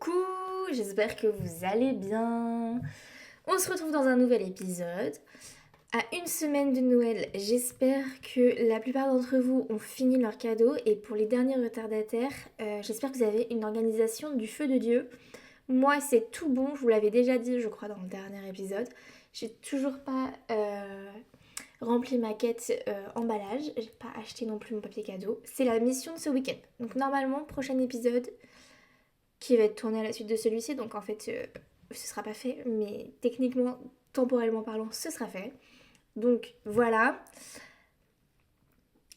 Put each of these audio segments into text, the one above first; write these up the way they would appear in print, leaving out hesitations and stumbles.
Coucou, j'espère que vous allez bien. On se retrouve dans un nouvel épisode. À une semaine de Noël, j'espère que la plupart d'entre vous ont fini leurs cadeaux et pour les derniers retardataires, j'espère que vous avez une organisation du feu de Dieu. Moi, c'est tout bon, je vous l'avais déjà dit, je crois, dans le dernier épisode. J'ai toujours pas rempli ma quête emballage, j'ai pas acheté non plus mon papier cadeau. C'est la mission de ce week-end. Donc normalement, prochain épisode, qui va être tourné à la suite de celui-ci. Donc en fait, ce sera pas fait, mais techniquement, temporellement parlant, ce sera fait. Donc voilà.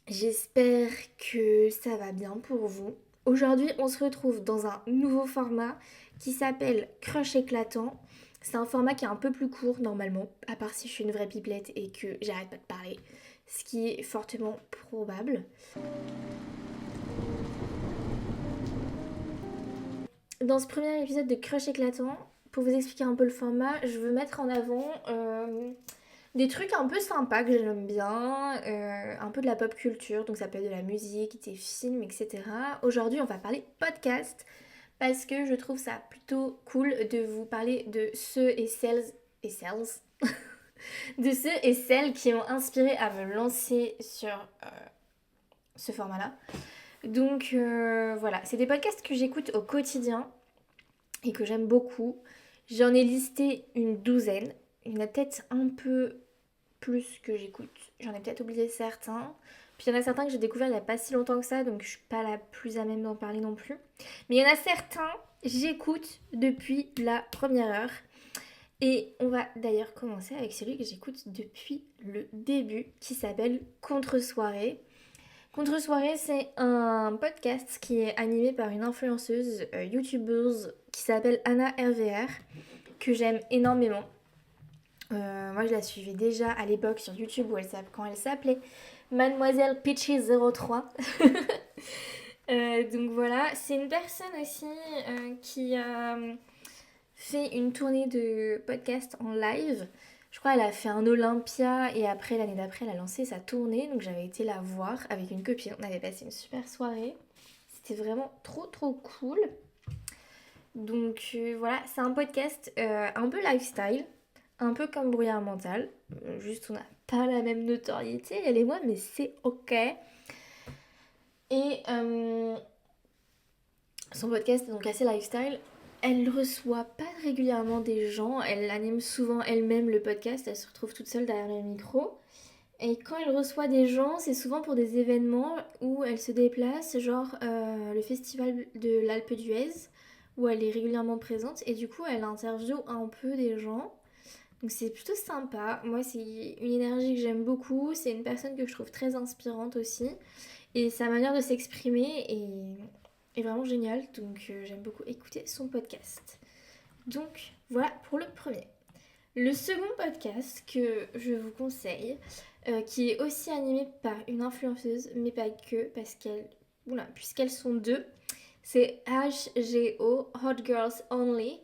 J'espère que ça va bien pour vous. Aujourd'hui, on se retrouve dans un nouveau format qui s'appelle Crush éclatant. C'est un format qui est un peu plus court normalement, à part si je suis une vraie pipelette et que j'arrête pas de parler, ce qui est fortement probable. Dans ce premier épisode de Crush éclatant, pour vous expliquer un peu le format, je veux mettre en avant des trucs un peu sympas que j'aime bien, un peu de la pop culture, donc ça peut être de la musique, des films, etc. Aujourd'hui, on va parler podcast parce que je trouve ça plutôt cool de vous parler de ceux et celles, de ceux et celles qui m'ont inspiré à me lancer sur ce format-là. Donc voilà, c'est des podcasts que j'écoute au quotidien et que j'aime beaucoup. J'en ai listé une douzaine. Il y en a peut-être un peu plus que j'écoute. J'en ai peut-être oublié certains. Puis il y en a certains que j'ai découvert il n'y a pas si longtemps que ça, donc je suis pas la plus à même d'en parler non plus. Mais il y en a certains, j'écoute depuis la première heure. Et on va d'ailleurs commencer avec celui que j'écoute depuis le début, qui s'appelle Contre-soirée. Contre-soirée, c'est un podcast qui est animé par une influenceuse youtubeuse qui s'appelle Anna RVR, que j'aime énormément. Moi, je la suivais déjà à l'époque sur YouTube quand elle s'appelait Mademoiselle Peachy03. Donc voilà, c'est une personne aussi qui a fait une tournée de podcast en live. Je crois qu'elle a fait un Olympia et après, l'année d'après, elle a lancé sa tournée. Donc j'avais été la voir avec une copine. On avait passé une super soirée. C'était vraiment trop trop cool. Donc voilà, c'est un podcast un peu lifestyle, un peu comme Brouillard Mental. Juste, on n'a pas la même notoriété, elle et moi, mais c'est ok. Et son podcast est donc assez lifestyle. Elle reçoit pas régulièrement des gens, elle anime souvent elle-même le podcast, elle se retrouve toute seule derrière le micro. Et quand elle reçoit des gens, c'est souvent pour des événements où elle se déplace, genre le festival de l'Alpe d'Huez, où elle est régulièrement présente, et du coup elle interviewe un peu des gens. Donc c'est plutôt sympa. Moi, c'est une énergie que j'aime beaucoup, c'est une personne que je trouve très inspirante aussi, et sa manière de s'exprimer est vraiment géniale, donc j'aime beaucoup écouter son podcast. Donc voilà pour le premier. Le second podcast que je vous conseille, qui est aussi animé par une influenceuse, mais pas que, parce qu'elle, oula, puisqu'elles sont deux, c'est HGO, Hot Girls Only,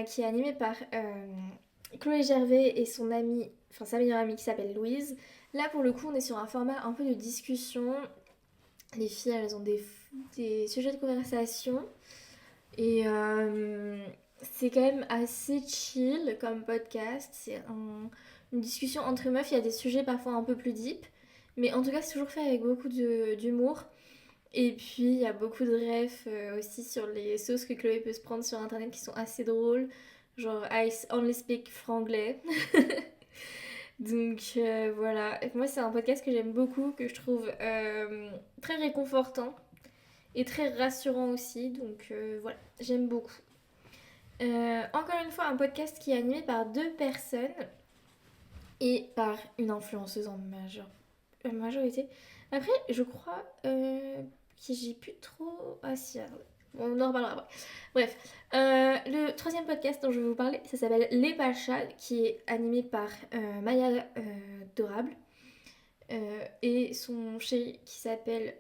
qui est animé par Chloé Gervais et son amie, enfin sa meilleure amie qui s'appelle Louise. Là pour le coup on est sur un format un peu de discussion. Les filles elles ont des sujets de conversation et c'est quand même assez chill comme podcast. Une discussion entre meufs. Il y a des sujets parfois un peu plus deep. Mais en tout cas, c'est toujours fait avec beaucoup d'humour. Et puis, il y a beaucoup de refs aussi sur les sauces que Chloé peut se prendre sur internet qui sont assez drôles. Genre, I only speak franglais. Donc voilà. Et moi, c'est un podcast que j'aime beaucoup, que je trouve très réconfortant et très rassurant aussi. Donc voilà, j'aime beaucoup. Encore une fois, un podcast qui est animé par deux personnes et par une influenceuse en majorité. Après, je crois que j'ai plus trop. Ah si, on en reparlera après. Bref, le troisième podcast dont je vais vous parler, ça s'appelle Les Pachas, qui est animé par Maya Dorable et son chéri qui s'appelle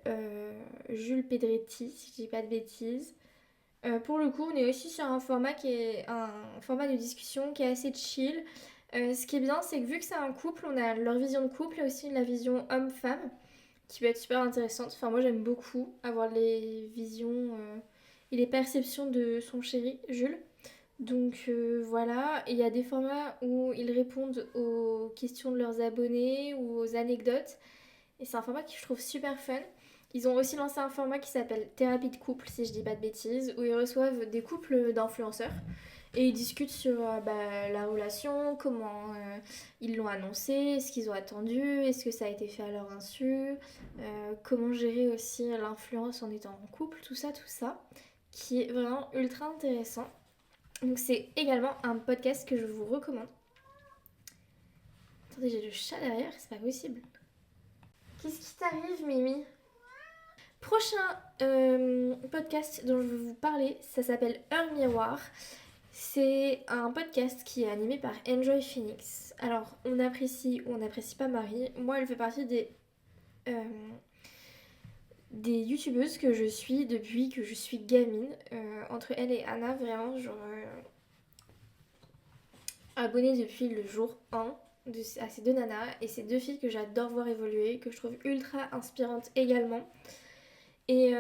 Jules Pedretti, si je dis pas de bêtises. Pour le coup, on est aussi sur un format qui est un format de discussion qui est assez chill. Ce qui est bien, c'est que vu que c'est un couple, on a leur vision de couple et aussi la vision homme-femme qui peut être super intéressante. Enfin, moi j'aime beaucoup avoir les visions et les perceptions de son chéri Jules. Donc voilà, il y a des formats où ils répondent aux questions de leurs abonnés ou aux anecdotes. Et c'est un format que je trouve super fun. Ils ont aussi lancé un format qui s'appelle Thérapie de couple, si je dis pas de bêtises, où ils reçoivent des couples d'influenceurs et ils discutent sur la relation, comment ils l'ont annoncé, est-ce qu'ils ont attendu, est-ce que ça a été fait à leur insu, comment gérer aussi l'influence en étant en couple, tout ça, qui est vraiment ultra intéressant. Donc c'est également un podcast que je vous recommande. Attendez, j'ai le chat derrière, c'est pas possible. Qu'est-ce qui t'arrive, Mimi? Prochain podcast dont je vais vous parler, ça s'appelle Heure Miroir. C'est un podcast qui est animé par Enjoy Phoenix. Alors, on apprécie ou on n'apprécie pas Marie. Moi, elle fait partie des youtubeuses que je suis depuis que je suis gamine. Entre elle et Anna, vraiment, genre, abonnée depuis le jour 1 à ces deux nanas. Et ces deux filles que j'adore voir évoluer, que je trouve ultra inspirantes également. Et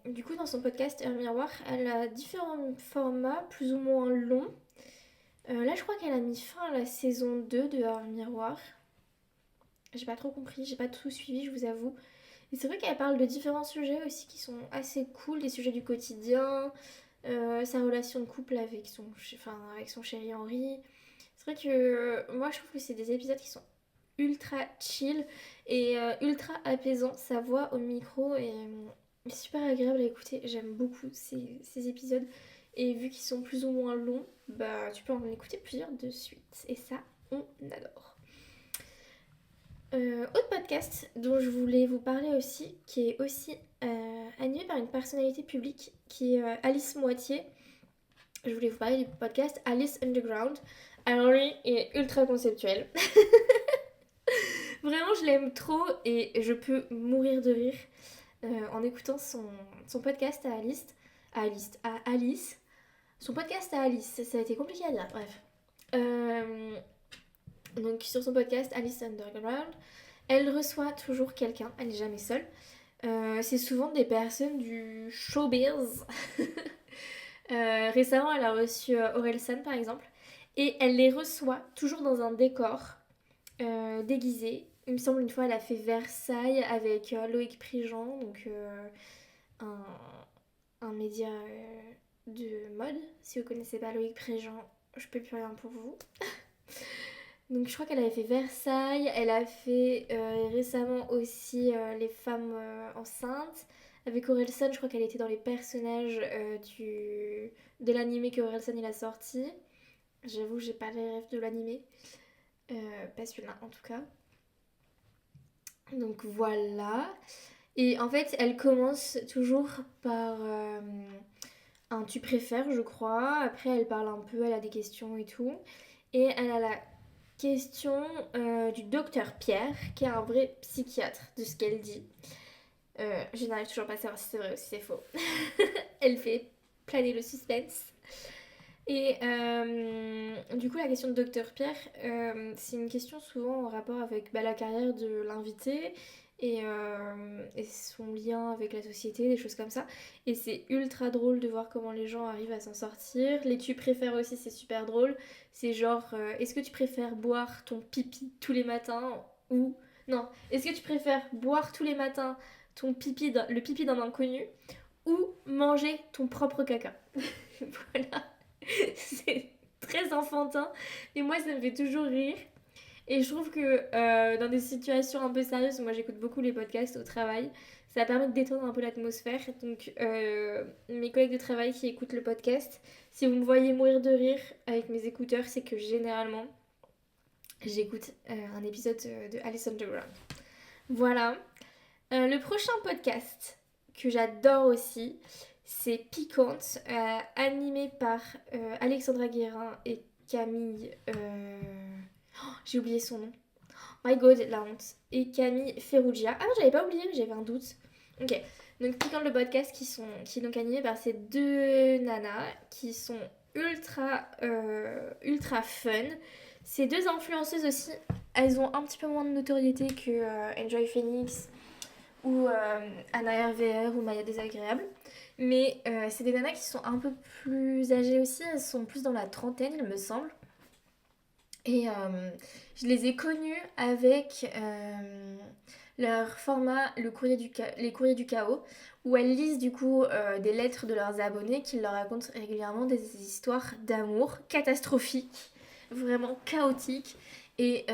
du coup, dans son podcast Heure Miroir, elle a différents formats plus ou moins longs. Là, je crois qu'elle a mis fin à la saison 2 de Heure Miroir. J'ai pas trop compris, j'ai pas tout suivi, je vous avoue. Et c'est vrai qu'elle parle de différents sujets aussi qui sont assez cool, des sujets du quotidien, sa relation de couple avec son chéri Henri. C'est vrai que moi, je trouve que c'est des épisodes qui sont ultra chill et ultra apaisant. Sa voix au micro est super agréable à écouter. J'aime beaucoup ces épisodes. Et vu qu'ils sont plus ou moins longs, bah tu peux en écouter plusieurs de suite. Et ça, on adore. Autre podcast dont je voulais vous parler aussi, qui est aussi animé par une personnalité publique, qui est Alice Moitié. Je voulais vous parler du podcast Alice Underground. Alors lui, il est ultra conceptuel. Vraiment, je l'aime trop et je peux mourir de rire en écoutant son podcast à Alice. À Alice. Son podcast à Alice, ça a été compliqué à dire, bref. Donc sur son podcast Alice Underground, elle reçoit toujours quelqu'un, elle n'est jamais seule. C'est souvent des personnes du showbiz. Récemment, elle a reçu Orelsan par exemple. Et elle les reçoit toujours dans un décor déguisé. Il me semble une fois elle a fait Versailles avec Loïc Prigent, donc un, un média de mode. Si vous connaissez pas Loïc Prigent, je peux plus rien pour vous. Donc je crois qu'elle avait fait Versailles, elle a fait récemment aussi les femmes enceintes. Avec Orelsan, je crois qu'elle était dans les personnages de l'animé que Orelsan il a sorti. J'avoue, j'ai pas les rêves de l'animé. Pas celui-là en tout cas. Donc voilà. Et en fait, elle commence toujours par un tu préfères, je crois. Après, elle parle un peu, elle a des questions et tout. Et elle a la question du docteur Pierre, qui est un vrai psychiatre, de ce qu'elle dit. Je n'arrive toujours pas à savoir si c'est vrai ou si c'est faux. Elle fait planer le suspense. Et du coup, la question de Docteur Pierre, c'est une question souvent en rapport avec la carrière de l'invité et son lien avec la société, des choses comme ça. Et c'est ultra drôle de voir comment les gens arrivent à s'en sortir. Les tu préfères aussi, c'est super drôle. C'est genre, est-ce que tu préfères boire ton pipi tous les matins ou... Non, est-ce que tu préfères boire tous les matins le pipi d'un inconnu ou manger ton propre caca? Voilà. C'est très enfantin, mais moi ça me fait toujours rire. Et je trouve que dans des situations un peu sérieuses, moi j'écoute beaucoup les podcasts au travail, ça permet de détendre un peu l'atmosphère. Donc mes collègues de travail qui écoutent le podcast, si vous me voyez mourir de rire avec mes écouteurs, c'est que généralement j'écoute un épisode de Alice Underground. Voilà. Le prochain podcast que j'adore aussi, c'est Piquante, animé par Alexandra Guérin et Camille... j'ai oublié son nom. My God, la honte. Et Camille Ferrugia. Ah non, j'avais pas oublié, mais j'avais un doute. Ok, donc Piquante le podcast qui est donc animé par ces deux nanas qui sont ultra fun. Ces deux influenceuses aussi, elles ont un petit peu moins de notoriété que Enjoy Phoenix ou Anna RVR ou Maya Désagréable. Mais c'est des nanas qui sont un peu plus âgées aussi, elles sont plus dans la trentaine, il me semble. Et je les ai connues avec leur format Les Courriers du Chaos, où elles lisent du coup des lettres de leurs abonnés qui leur racontent régulièrement des histoires d'amour catastrophiques, vraiment chaotiques. Et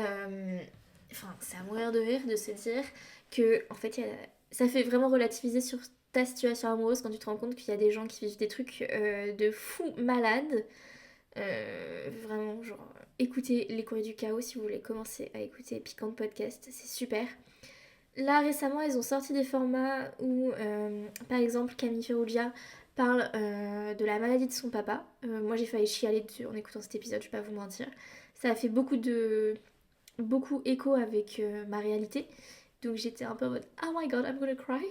enfin, c'est à mourir de rire de se dire que en fait, ça fait vraiment relativiser sur ta situation amoureuse quand tu te rends compte qu'il y a des gens qui vivent des trucs de fous malades. Vraiment, genre, écoutez Les Courriers du Chaos si vous voulez commencer à écouter Piquante Podcast, c'est super. Là, récemment, ils ont sorti des formats où, par exemple, Camille Ferrugia parle de la maladie de son papa. Moi, j'ai failli chialer dessus en écoutant cet épisode, je vais pas vous mentir. Ça a fait beaucoup écho avec ma réalité. Donc j'étais un peu en mode Oh my god, I'm gonna cry.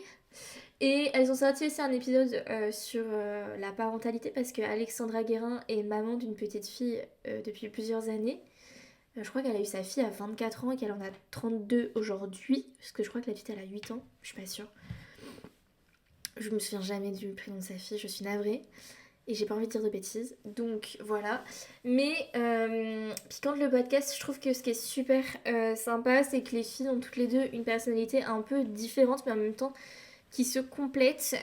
Et elles ont sorti aussi un épisode sur la parentalité parce que Alexandra Guérin est maman d'une petite fille depuis plusieurs années. Je crois qu'elle a eu sa fille à 24 ans et qu'elle en a 32 aujourd'hui. Parce que je crois que la petite elle a 8 ans, je suis pas sûre. Je me souviens jamais du prénom de sa fille, je suis navrée. Et j'ai pas envie de dire de bêtises. Donc voilà. Mais Piquante le podcast, je trouve que ce qui est super sympa, c'est que les filles ont toutes les deux une personnalité un peu différente, mais en même temps qui se complètent.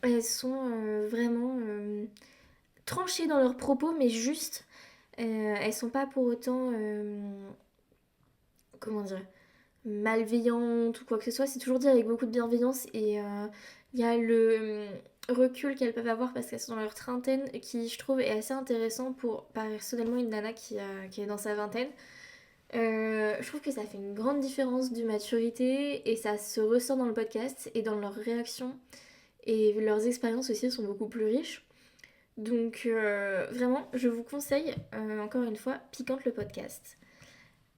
Elles sont vraiment tranchées dans leurs propos, mais juste. Elles sont pas pour autant, comment dire, malveillantes ou quoi que ce soit. C'est toujours dit avec beaucoup de bienveillance et il y a le recul qu'elles peuvent avoir parce qu'elles sont dans leur trentaine qui, je trouve, est assez intéressant pour personnellement une nana qui est dans sa vingtaine. Je trouve que ça fait une grande différence de maturité et ça se ressent dans le podcast et dans leurs réactions et leurs expériences aussi sont beaucoup plus riches. Donc vraiment, je vous conseille encore une fois Piquante le podcast.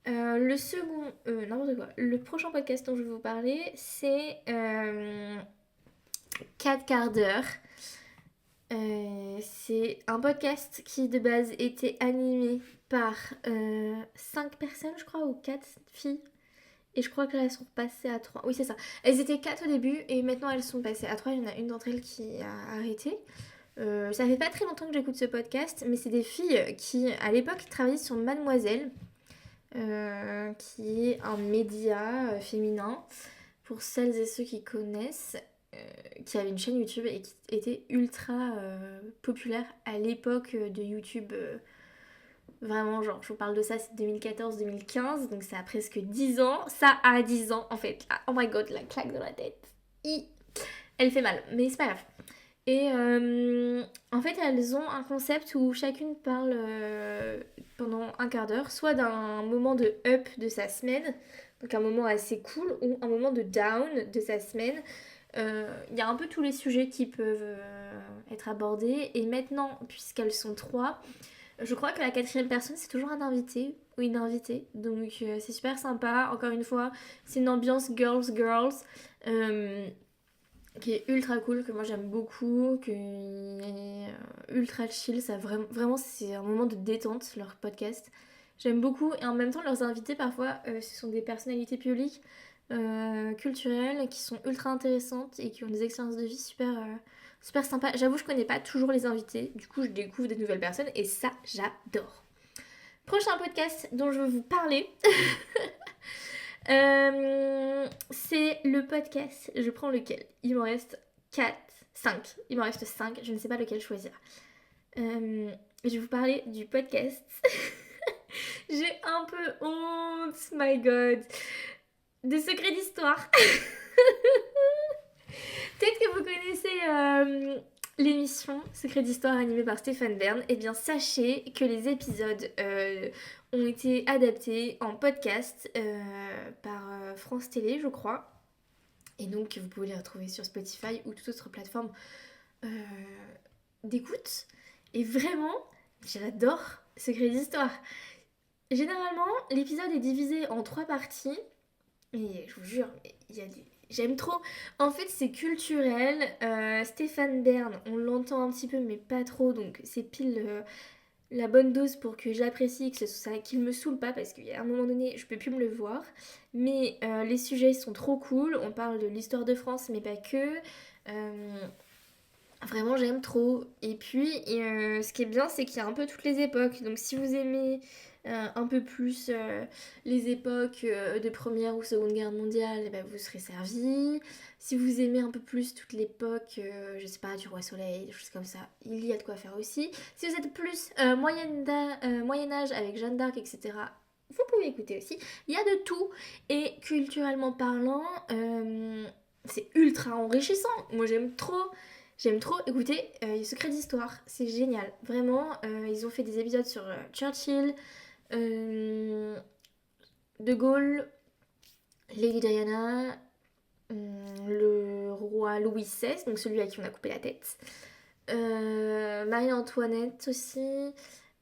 Le second, n'importe quoi, le prochain podcast dont je vais vous parler, c'est 4 quarts d'heure. C'est un podcast qui de base était animé par 5 personnes, je crois, ou 4 filles. Et je crois qu'elles sont passées à 3. Oui, c'est ça. Elles étaient 4 au début et maintenant elles sont passées à 3. Il y en a une d'entre elles qui a arrêté. Ça fait pas très longtemps que j'écoute ce podcast, mais c'est des filles qui, à l'époque, travaillaient sur Mademoiselle, qui est un média féminin, pour celles et ceux qui connaissent, qui avait une chaîne YouTube et qui était ultra populaire à l'époque de YouTube. Vraiment, genre, je vous parle de ça, c'est 2014-2015, donc ça a presque 10 ans. Ça a 10 ans, en fait. Ah, oh my god, la claque de la tête. Elle fait mal, mais c'est pas grave. Et en fait, elles ont un concept où chacune parle pendant un quart d'heure, soit d'un moment de up de sa semaine, donc un moment assez cool, ou un moment de down de sa semaine. Il y a un peu tous les sujets qui peuvent être abordés. Et maintenant, puisqu'elles sont trois, je crois que la quatrième personne, c'est toujours un invité ou une invitée. Donc c'est super sympa. Encore une fois, c'est une ambiance girls. Euh, qui est ultra cool, que moi j'aime beaucoup, qui est ultra chill. Ça vraiment, c'est un moment de détente, leur podcast. J'aime beaucoup et en même temps leurs invités parfois ce sont des personnalités publiques, culturelles qui sont ultra intéressantes et qui ont des expériences de vie super sympas. J'avoue je connais pas toujours les invités, du coup je découvre des nouvelles personnes et ça j'adore. Prochain podcast dont je veux vous parler, c'est le podcast. Je prends lequel? Il m'en reste 4, 5. Il m'en reste 5. Je ne sais pas lequel choisir. Je vais vous parler du podcast. J'ai un peu honte, my god. Des secrets d'histoire. Peut-être que vous connaissez l'émission Secrets d'Histoire animée par Stéphane Bern. Eh bien, sachez que les épisodes ont été adaptés en podcast par France Télé, je crois. Et donc, vous pouvez les retrouver sur Spotify ou toute autre plateforme d'écoute. Et vraiment, j'adore Secrets d'Histoire. Généralement, l'épisode est divisé en 3 parties. Et je vous jure, il y a des... J'aime trop. En fait, c'est culturel. Stéphane Bern, on l'entend un petit peu, mais pas trop. Donc, c'est pile la bonne dose pour que j'apprécie, qu'il me saoule pas, parce qu'à un moment donné, je peux plus me le voir. Mais les sujets sont trop cool. On parle de l'histoire de France, mais pas que. Euh, Vraiment, j'aime trop. Et puis, ce qui est bien, c'est qu'il y a un peu toutes les époques. Donc, si vous aimez un peu plus les époques de Première ou Seconde Guerre mondiale, eh ben, vous serez servi. Si vous aimez un peu plus toute l'époque, je sais pas, du Roi Soleil, des choses comme ça, il y a de quoi faire aussi. Si vous êtes plus Moyen Âge avec Jeanne d'Arc, etc., vous pouvez écouter aussi. Il y a de tout. Et culturellement parlant, c'est ultra enrichissant. Moi, j'aime trop. J'aime trop écouter les secrets d'histoire, c'est génial. Vraiment, ils ont fait des épisodes sur Churchill, euh, De Gaulle, Lady Diana, le roi Louis XVI, donc celui à qui on a coupé la tête, Marie-Antoinette aussi,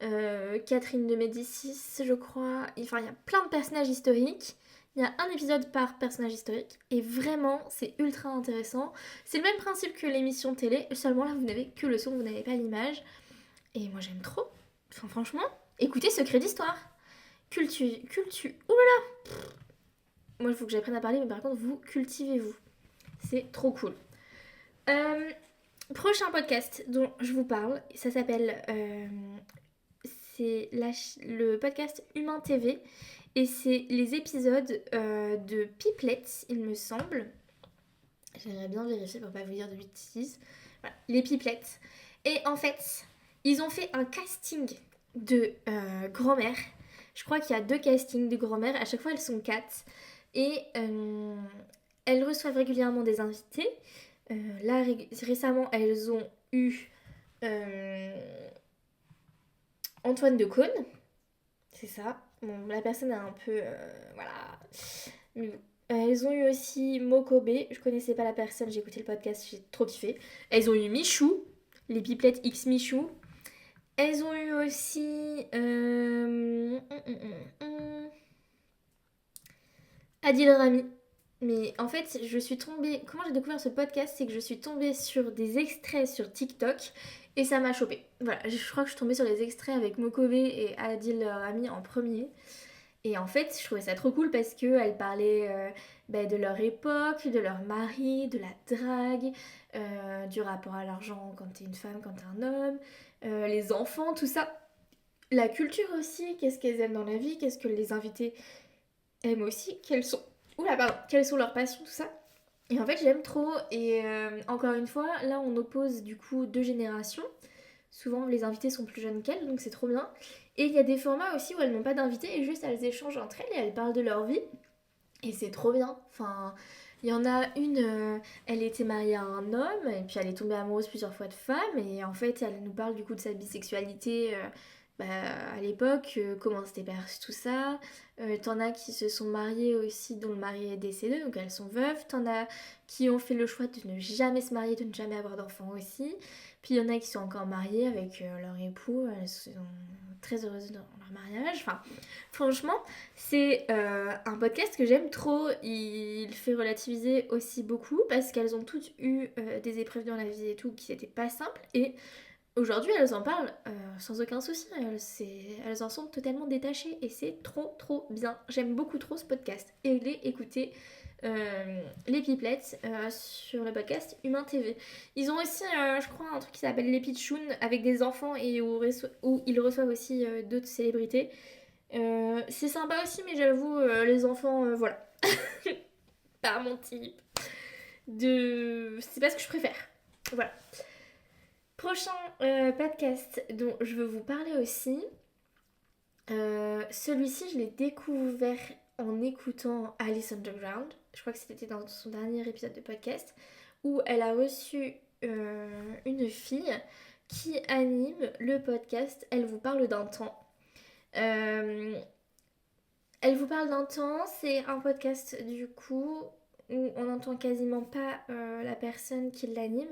Catherine de Médicis, je crois. Enfin, il y a plein de personnages historiques. Il y a un épisode par personnage historique et vraiment c'est ultra intéressant. C'est le même principe que l'émission télé, seulement là vous n'avez que le son, vous n'avez pas l'image. Et moi j'aime trop. Enfin, franchement, écoutez Secret d'Histoire. Oulala. Moi il faut que j'apprenne à parler, mais par contre vous cultivez-vous. C'est trop cool. Euh, Prochain podcast dont je vous parle, ça s'appelle c'est le podcast Humain TV et c'est les épisodes de Piplet, il me semble. J'aimerais bien vérifier pour pas vous dire de bêtises. Voilà, les Piplets. Et en fait, ils ont fait un casting de grand-mère. Je crois qu'il y a 2 castings de grand-mère. À chaque fois, elles sont 4. Et elles reçoivent régulièrement des invités. Là, récemment, elles ont eu Antoine de Caunes. C'est ça. Bon, la personne a un peu... voilà. Mais bon. Elles ont eu aussi Mokobe, je connaissais pas la personne, j'ai écouté le podcast, j'ai trop kiffé. Elles ont eu Michou, les pipelettes X Michou. Elles ont eu aussi Adil Rami. Mais en fait, je suis tombée. Comment j'ai découvert ce podcast? C'est que je suis tombée sur des extraits sur TikTok et ça m'a chopée. Voilà, je crois que je suis tombée sur les extraits avec Mokobe et Adil Rami en premier. Et en fait, je trouvais ça trop cool parce qu'elles parlaient de leur époque, de leur mari, de la drague, du rapport à l'argent quand t'es une femme, quand t'es un homme, les enfants, tout ça. La culture aussi, qu'est-ce qu'elles aiment dans la vie, qu'est-ce que les invités aiment aussi, quelles sont leurs passions, tout ça. Et en fait, j'aime trop. Et encore une fois, là, on oppose du coup 2 générations. Souvent, les invités sont plus jeunes qu'elles, donc c'est trop bien. Et il y a des formats aussi où elles n'ont pas d'invités et juste elles échangent entre elles et elles parlent de leur vie. Et c'est trop bien. Enfin, il y en a une, elle était mariée à un homme et puis elle est tombée amoureuse plusieurs fois de femmes. Et en fait, elle nous parle du coup de sa bisexualité bah, à l'époque, comment c'était perçu tout ça. T'en as qui se sont mariées aussi, dont le mari est décédé, donc elles sont veuves. T'en as qui ont fait le choix de ne jamais se marier, de ne jamais avoir d'enfants aussi. Puis il y en a qui sont encore mariées avec leur époux, elles sont très heureuses dans leur mariage. Enfin, franchement, c'est un podcast que j'aime trop. Il fait relativiser aussi beaucoup parce qu'elles ont toutes eu des épreuves dans la vie et tout qui n'étaient pas simples. Et aujourd'hui, elles en parlent sans aucun souci. Elles en sont totalement détachées et c'est trop trop bien. J'aime beaucoup trop ce podcast. Et les écouter les pipelettes sur le podcast Humain TV. Ils ont aussi, je crois, un truc qui s'appelle les pitchouns avec des enfants et où ils reçoivent aussi d'autres célébrités. C'est sympa aussi, mais j'avoue, les enfants, voilà. Pas mon type. C'est pas ce que je préfère. Voilà. Prochain podcast dont je veux vous parler aussi. Celui-ci, je l'ai découvert en écoutant Alice Underground. Je crois que c'était dans son dernier épisode de podcast où elle a reçu une fille qui anime le podcast Elle vous parle d'un temps. Elle vous parle d'un temps, c'est un podcast du coup où on n'entend quasiment pas la personne qui l'anime,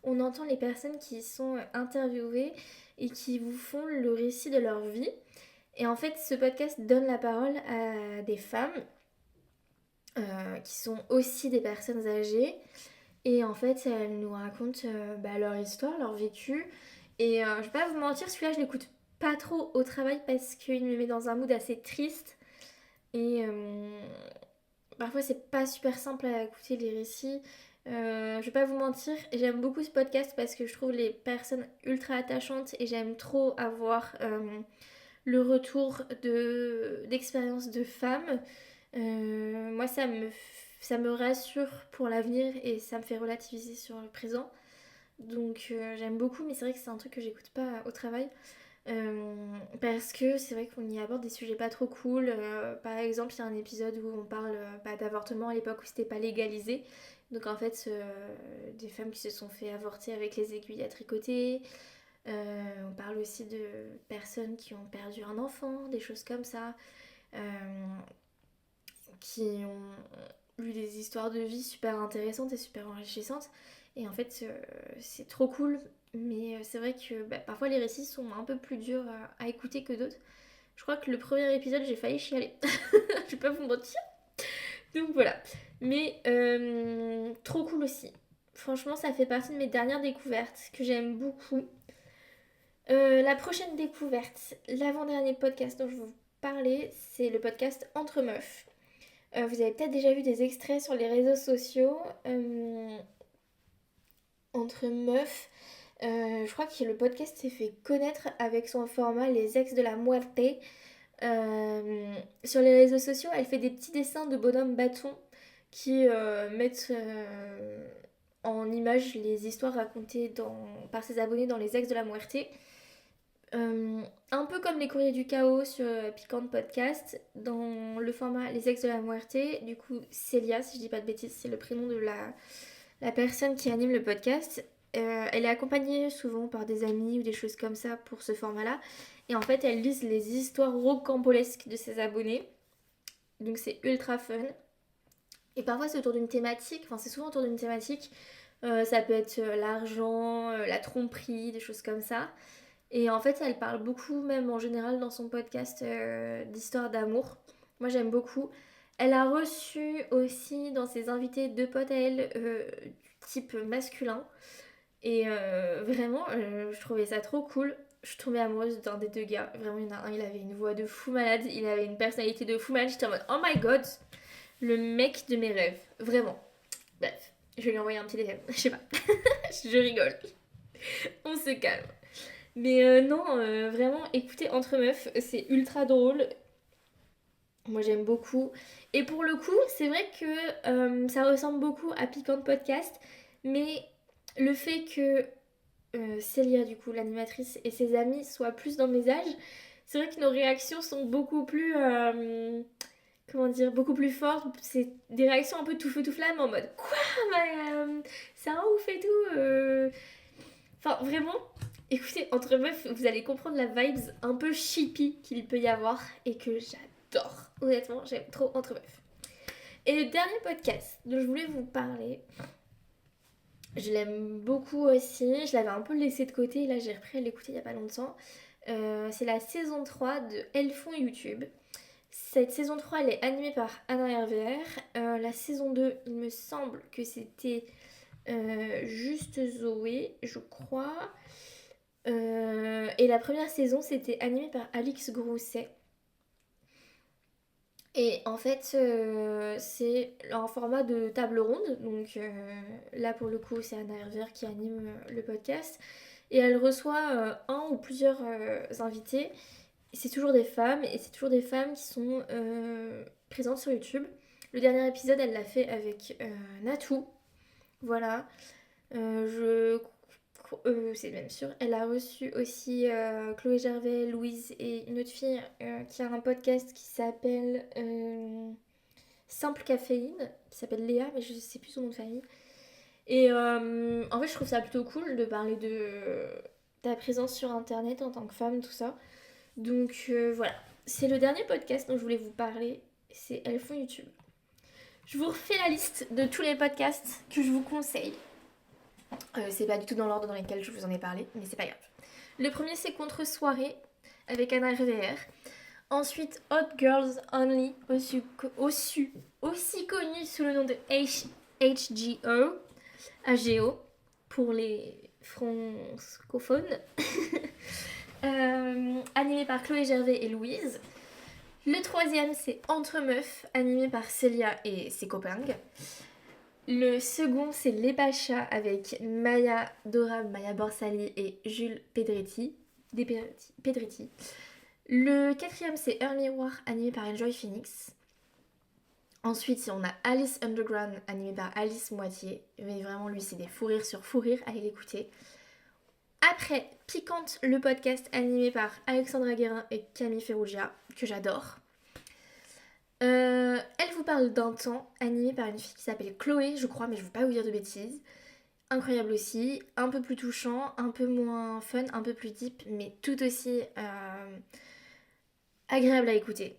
on entend les personnes qui sont interviewées et qui vous font le récit de leur vie. Et en fait, ce podcast donne la parole à des femmes qui sont aussi des personnes âgées. Et en fait, elles nous racontent leur histoire, leur vécu. Et je vais pas vous mentir, celui-là, je l'écoute pas trop au travail parce qu'il me met dans un mood assez triste. Et parfois, c'est pas super simple à écouter les récits. Je vais pas vous mentir, j'aime beaucoup ce podcast parce que je trouve les personnes ultra attachantes et j'aime trop avoir le retour d'expériences de femmes. Moi, ça me rassure pour l'avenir et ça me fait relativiser sur le présent. Donc j'aime beaucoup, mais c'est vrai que c'est un truc que j'écoute pas au travail. Parce que c'est vrai qu'on y aborde des sujets pas trop cool. Par exemple, il y a un épisode où on parle d'avortement à l'époque où c'était pas légalisé. Donc en fait, des femmes qui se sont fait avorter avec les aiguilles à tricoter. On parle aussi de personnes qui ont perdu un enfant, des choses comme ça. Euh, qui ont eu des histoires de vie super intéressantes et super enrichissantes. Et en fait, c'est trop cool. Mais c'est vrai que parfois les récits sont un peu plus durs à écouter que d'autres. Je crois que le premier épisode, j'ai failli chialer. Je vais pas vous mentir. Donc voilà. Mais trop cool aussi. Franchement, ça fait partie de mes dernières découvertes que j'aime beaucoup. La prochaine découverte, l'avant-dernier podcast dont je vais vous parler, c'est le podcast Entre Meufs. Vous avez peut-être déjà vu des extraits sur les réseaux sociaux. Entre meufs, je crois que le podcast s'est fait connaître avec son format Les Ex de la Muerte. Sur les réseaux sociaux, elle fait des petits dessins de bonhommes bâtons qui mettent en image les histoires racontées par ses abonnés dans Les Ex de la Muerte. Un peu comme les courriers du chaos sur Piquant Podcast, dans le format Les Ex de la Muerte, du coup Célia, si je dis pas de bêtises, c'est le prénom de la personne qui anime le podcast. Elle est accompagnée souvent par des amis ou des choses comme ça pour ce format-là. Et en fait, elle lise les histoires rocambolesques de ses abonnés. Donc c'est ultra fun. Et parfois c'est autour d'une thématique, enfin c'est souvent autour d'une thématique. Ça peut être l'argent, la tromperie, des choses comme ça. Et en fait, elle parle beaucoup, même en général dans son podcast, d'histoire d'amour. Moi, j'aime beaucoup. Elle a reçu aussi dans ses invités deux potes à elle, du type masculin. Et vraiment, je trouvais ça trop cool. Je suis tombée amoureuse d'un des deux gars. Vraiment, il y en a un, il avait une voix de fou malade. Il avait une personnalité de fou malade. J'étais en mode, oh my god, le mec de mes rêves. Vraiment. Bref, je vais lui envoyer un petit DM. Je sais pas. Je rigole. On se calme. Mais non, vraiment, écoutez Entre Meufs, c'est ultra drôle. Moi, j'aime beaucoup. Et pour le coup, c'est vrai que ça ressemble beaucoup à Piquant Podcast. Mais le fait que Célia, du coup, l'animatrice, et ses amis soient plus dans mes âges, c'est vrai que nos réactions sont beaucoup plus... comment dire, beaucoup plus fortes. C'est des réactions un peu tout feu tout flamme en mode quoi, c'est un ouf et tout. Enfin, vraiment, écoutez, Entre Meufs, vous allez comprendre la vibes un peu chippy qu'il peut y avoir et que j'adore. Honnêtement, j'aime trop Entre Meufs. Et le dernier podcast dont je voulais vous parler, je l'aime beaucoup aussi. Je l'avais un peu laissé de côté, là j'ai repris à l'écouter il y a pas longtemps. C'est la saison 3 de Elles font YouTube. Cette saison 3, elle est animée par Anna RVR. La saison 2, il me semble que c'était juste Zoé, je crois. Et la première saison, c'était animé par Alix Grousset. Et en fait, c'est un format de table ronde. Donc là, pour le coup, c'est Anna Hervier qui anime le podcast. Et elle reçoit un ou plusieurs invités. C'est toujours des femmes. Et c'est toujours des femmes qui sont présentes sur YouTube. Le dernier épisode, elle l'a fait avec Natou. Voilà. C'est même sûr. Elle a reçu aussi Chloé Gervais, Louise et une autre fille qui a un podcast qui s'appelle Simple Caféine, qui s'appelle Léa, mais je sais plus son nom de famille. Et en fait, je trouve ça plutôt cool de parler de ta présence sur Internet en tant que femme, tout ça. Donc voilà. C'est le dernier podcast dont je voulais vous parler. C'est Elles font YouTube. Je vous refais la liste de tous les podcasts que je vous conseille. C'est pas du tout dans l'ordre dans lequel je vous en ai parlé, mais c'est pas grave. Le premier, c'est Contre-soirée avec Anna RVR. Ensuite, Hot Girls Only, aussi connu sous le nom de HGO, AGO, pour les francophones. animé par Chloé Gervais et Louise. Le troisième, c'est Entre Meufs, animé par Célia et ses copains. Le second, c'est Les Pachas avec Maya Dorab, Maya Borsali et Jules Pedretti. Pedretti. Le quatrième, c'est Heure Miroir, animé par Enjoy Phoenix. Ensuite, on a Alice Underground, animé par Alice Moitié. Mais vraiment, lui, c'est des fous rires sur fous rires, allez l'écouter. Après, Piquante, le podcast animé par Alexandra Guérin et Camille Ferrugia, que j'adore. Elle vous parle d'un temps, animé par une fille qui s'appelle Chloé, je crois, mais je ne veux pas vous dire de bêtises. Incroyable aussi, un peu plus touchant, un peu moins fun, un peu plus deep, mais tout aussi agréable à écouter.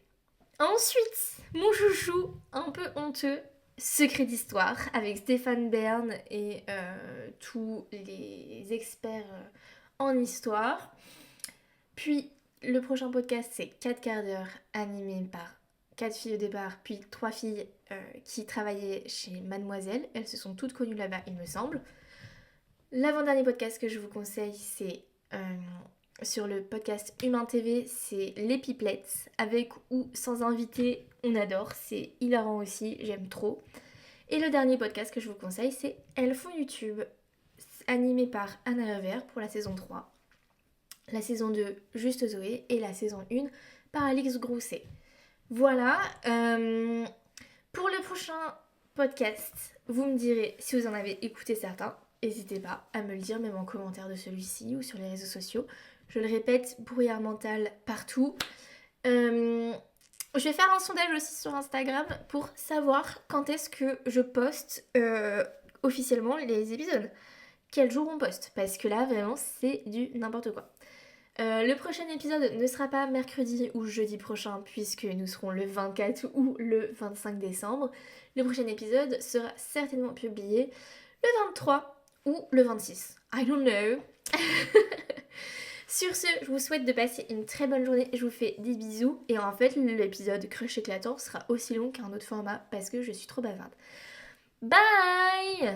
Ensuite, mon chouchou, un peu honteux, Secret d'Histoire, avec Stéphane Bern et tous les experts en histoire. Puis, le prochain podcast, c'est 4 quarts d'heure, animé par 4 filles au départ, puis 3 filles qui travaillaient chez Mademoiselle. Elles se sont toutes connues là-bas, il me semble. L'avant-dernier podcast que je vous conseille, c'est sur le podcast Humain TV, c'est Les Pipelettes, avec ou sans invité, on adore, c'est hilarant aussi, j'aime trop. Et le dernier podcast que je vous conseille, c'est Elles font YouTube, animé par Anna Levert pour la saison 3, la saison 2 Juste Zoé et la saison 1 par Alix Grousset. Voilà, pour le prochain podcast, vous me direz si vous en avez écouté certains. N'hésitez pas à me le dire, même en commentaire de celui-ci ou sur les réseaux sociaux. Je le répète, brouillard mental partout. Je vais faire un sondage aussi sur Instagram pour savoir quand est-ce que je poste officiellement les épisodes. Quel jour on poste. Parce que là, vraiment, c'est du n'importe quoi. Le prochain épisode ne sera pas mercredi ou jeudi prochain puisque nous serons le 24 ou le 25 décembre. Le prochain épisode sera certainement publié le 23 ou le 26. I don't know. Sur ce, je vous souhaite de passer une très bonne journée. Je vous fais des bisous. Et en fait, l'épisode Crush éclatant sera aussi long qu'un autre format parce que je suis trop bavarde. Bye!